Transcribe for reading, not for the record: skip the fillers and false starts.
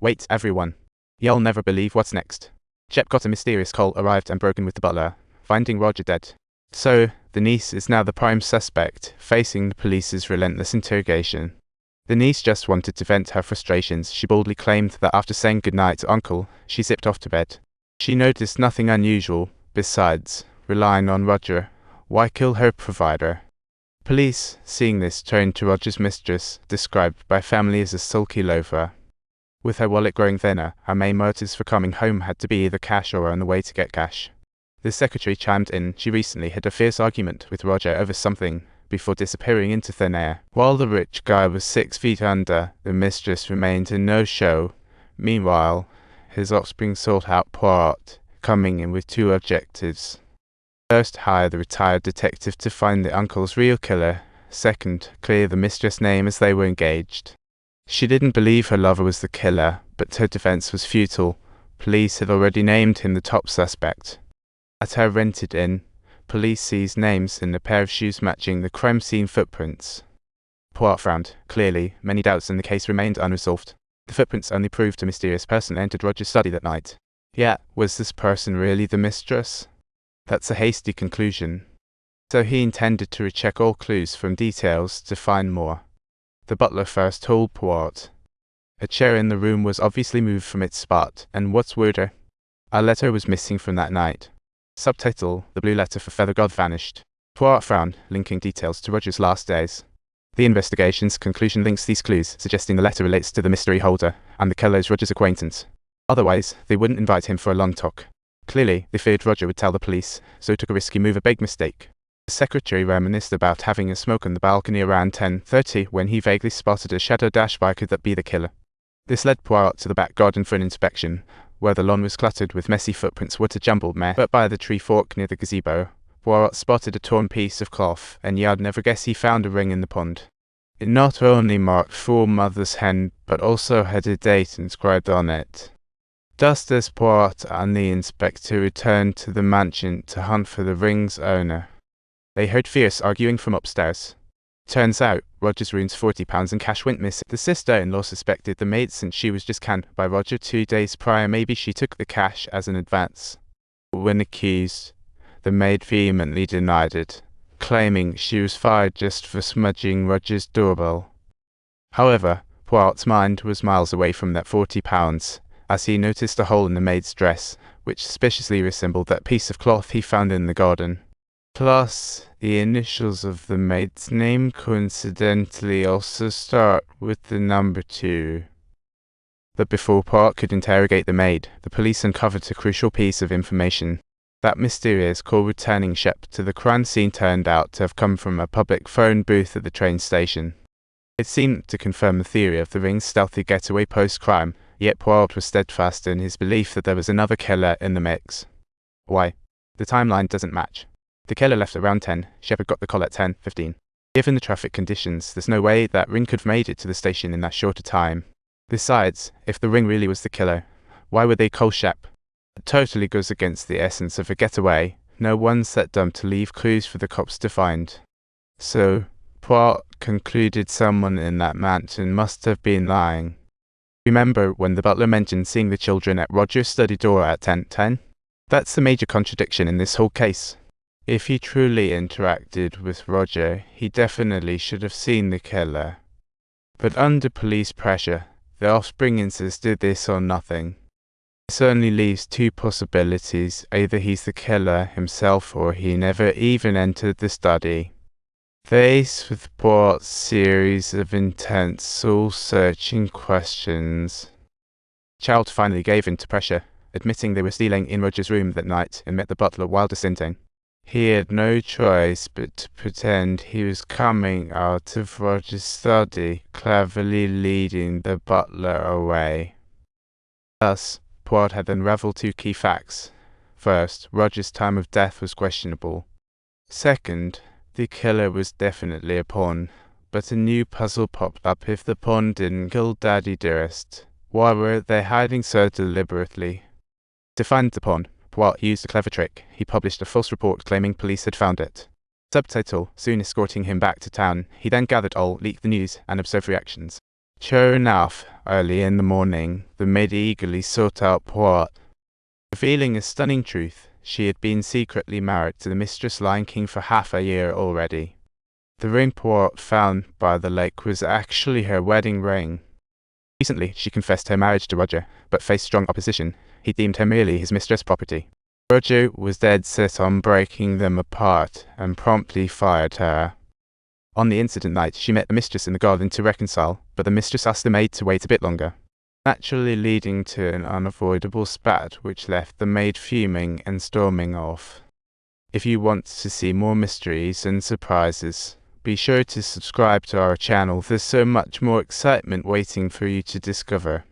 Wait, everyone. You'll never believe what's next. Shep got a mysterious call arrived and broken with the butler, finding Roger dead. So, the niece is now the prime suspect, facing the police's relentless interrogation. The niece just wanted to vent her frustrations. She boldly claimed that after saying goodnight to Uncle, she zipped off to bed. She noticed nothing unusual, besides relying on Roger. Why kill her provider? Police, seeing this, turned to Roger's mistress, described by family as a sulky loafer. With her wallet growing thinner, her main motives for coming home had to be either cash or on the way to get cash. The secretary chimed in. She recently had a fierce argument with Roger over something, before disappearing into thin air. While the rich guy was 6 feet under, the mistress remained a no-show. Meanwhile, his offspring sought out Poirot, coming in with 2 objectives. First, hire the retired detective to find the uncle's real killer. Second, clear the mistress' name as they were engaged. She didn't believe her lover was the killer, but her defense was futile. Police had already named him the top suspect. At her rented inn, police seized names and a pair of shoes matching the crime scene footprints. Poirot frowned. Clearly, many doubts in the case remained unresolved. The footprints only proved a mysterious person entered Roger's study that night. Yet, was this person really the mistress? That's a hasty conclusion. So he intended to recheck all clues from details to find more. The butler first told Poirot. A chair in the room was obviously moved from its spot, and what's weirder, a letter was missing from that night. Subtitle: The blue letter for Feather God vanished. Poirot frowned, linking details to Roger's last days. The investigation's conclusion links these clues, suggesting the letter relates to the mystery holder, and the killer is Roger's acquaintance. Otherwise, they wouldn't invite him for a long talk. Clearly, they feared Roger would tell the police, so took a risky move, a big mistake. The secretary reminisced about having a smoke on the balcony around 10:30 when he vaguely spotted a shadow dash by. Could that be the killer? This led Poirot to the back garden for an inspection, where the lawn was cluttered with messy footprints. What a jumbled mess. But by the tree fork near the gazebo, Poirot spotted a torn piece of cloth, and you'd never guess he found a ring in the pond. It not only marked full mother's hen, but also had a date inscribed on it. Just as Poirot and the inspector returned to the mansion to hunt for the ring's owner, they heard fierce arguing from upstairs. Turns out, Roger's ruined £40 in cash went missing. The sister-in-law suspected the maid since she was just canned by Roger 2 days prior. Maybe she took the cash as an advance. When accused, the maid vehemently denied it, claiming she was fired just for smudging Roger's doorbell. However, Poirot's mind was miles away from that £40, as he noticed a hole in the maid's dress, which suspiciously resembled that piece of cloth he found in the garden. Plus, the initials of the maid's name coincidentally also start with the number 2. But before Poirot could interrogate the maid, the police uncovered a crucial piece of information. That mysterious call returning Shep to the crime scene turned out to have come from a public phone booth at the train station. It seemed to confirm the theory of the ring's stealthy getaway post-crime, yet Poirot was steadfast in his belief that there was another killer in the mix. Why? The timeline doesn't match. The killer left around 10, Shepard got the call at 10:15. Given the traffic conditions, there's no way that ring could have made it to the station in that shorter time. Besides, if the ring really was the killer, why would they call Shep? It totally goes against the essence of a getaway. No one's that dumb to leave clues for the cops to find. So, Poirot concluded someone in that mansion must have been lying. Remember when the butler mentioned seeing the children at Roger's study door at 10:10? That's the major contradiction in this whole case. If he truly interacted with Roger, he definitely should have seen the killer. But under police pressure, the offspring insisted this or nothing. This only leaves 2 possibilities: either he's the killer himself or he never even entered the study. Faced with Poirot's series of intense, soul-searching questions, Child finally gave in to pressure, admitting they were stealing in Roger's room that night and met the butler while dissenting. He had no choice but to pretend he was coming out of Roger's study, cleverly leading the butler away. Thus, Poirot had unravelled 2 key facts. First, Roger's time of death was questionable. Second, the killer was definitely a pawn, but a new puzzle popped up. If the pawn didn't kill Daddy Dearest, why were they hiding so deliberately? To find the pawn, Poirot used a clever trick. He published a false report claiming police had found it. Subtitle: soon escorting him back to town. He then gathered all, leaked the news, and observed reactions. Sure enough, early in the morning, the maid eagerly sought out Poirot. Revealing a stunning truth, she had been secretly married to the Mistress Lion King for half a year already. The ring Poirot found by the lake was actually her wedding ring. Recently, she confessed her marriage to Roger, but faced strong opposition. He deemed her merely his mistress' property. Roger was dead set on breaking them apart, and promptly fired her. On the incident night, she met the mistress in the garden to reconcile, but the mistress asked the maid to wait a bit longer, naturally leading to an unavoidable spat which left the maid fuming and storming off. If you want to see more mysteries and surprises, be sure to subscribe to our channel. There's so much more excitement waiting for you to discover.